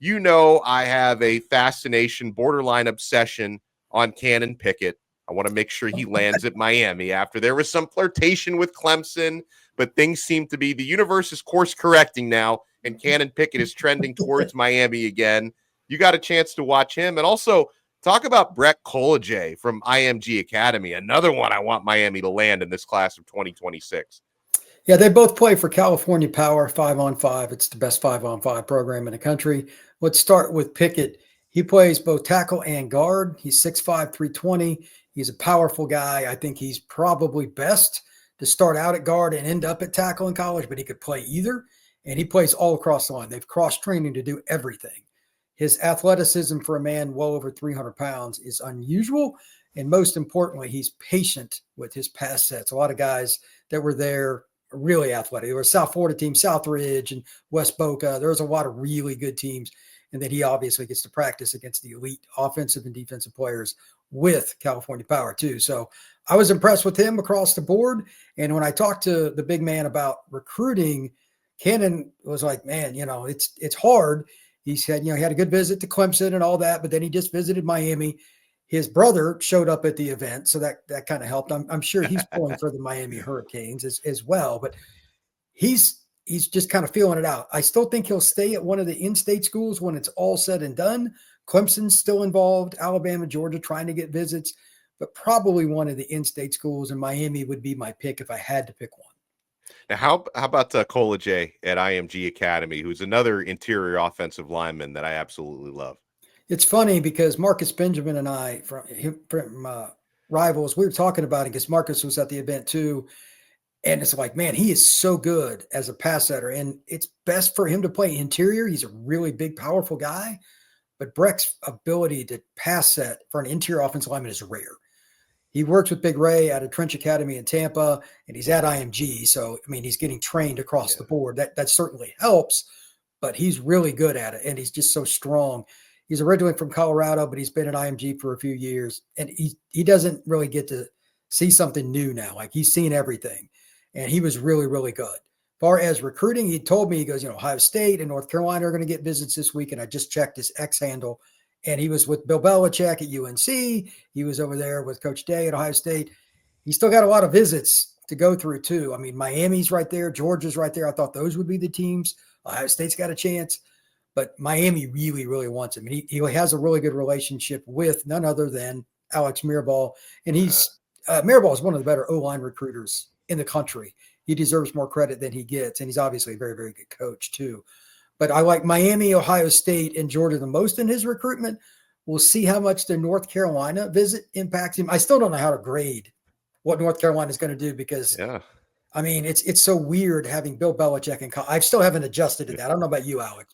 You know, I have a fascination, borderline obsession on Canon Pickett. I want to make sure he lands at Miami after there was some flirtation with Clemson, but things seem to be, the universe is course correcting now, and Canon Pickett is trending towards Miami again. You got a chance to watch him. And also talk about Breck Kolojay from IMG Academy, another one I want Miami to land in this class of 2026. Yeah, they both play for California Power 5-on-5. It's the best 5-on-5 program in the country. Let's start with Pickett. He plays both tackle and guard. He's 6'5", 320. He's a powerful guy. I think he's probably best to start out at guard and end up at tackle in college, but he could play either. And he plays all across the line. They've cross-training to do everything. His athleticism for a man well over 300 pounds is unusual. And most importantly, he's patient with his pass sets. A lot of guys that were there are really athletic. There were South Florida teams, Southridge and West Boca. There's a lot of really good teams. And then he obviously gets to practice against the elite offensive and defensive players with California Power too. So I was impressed with him across the board. And when I talked to the big man about recruiting, Canon was like, man, it's hard. He said, he had a good visit to Clemson and all that, but then he just visited Miami. His brother showed up at the event, so that kind of helped. I'm sure he's pulling for the Miami Hurricanes as well, but he's just kind of feeling it out. I still think he'll stay at one of the in-state schools when it's all said and done. Clemson's still involved, Alabama, Georgia trying to get visits, but probably one of the in-state schools, and Miami would be my pick if I had to pick one. Now, how about Kolojay at IMG Academy, who's another interior offensive lineman that I absolutely love? It's funny because Marcus Benjamin and I, from Rivals, we were talking about it because Marcus was at the event too. And it's like, man, he is so good as a pass setter. And it's best for him to play interior. He's a really big, powerful guy. But Breck's ability to pass set for an interior offensive lineman is rare. He works with Big Ray at a Trench Academy in Tampa, and he's at IMG. So, he's getting trained across the board. That certainly helps, but he's really good at it, and he's just so strong. He's originally from Colorado, but he's been at IMG for a few years, and he doesn't really get to see something new now. Like, he's seen everything, and he was really, really good. As far as recruiting, he told me, he goes, Ohio State and North Carolina are going to get visits this week, and I just checked his X handle. And he was with Bill Belichick at UNC. He was over there with Coach Day at Ohio State. He's still got a lot of visits to go through, too. Miami's right there. Georgia's right there. I thought those would be the teams. Ohio State's got a chance. But Miami really, really wants him. And he has a really good relationship with none other than Alex Mirabal. And Mirabal is one of the better O-line recruiters in the country. He deserves more credit than he gets. And he's obviously a very, very good coach, too. But I like Miami, Ohio State, and Georgia the most in his recruitment. We'll see how much the North Carolina visit impacts him. I still don't know how to grade what North Carolina is going to do because, it's so weird having Bill Belichick in college. I still haven't adjusted to that. I don't know about you, Alex.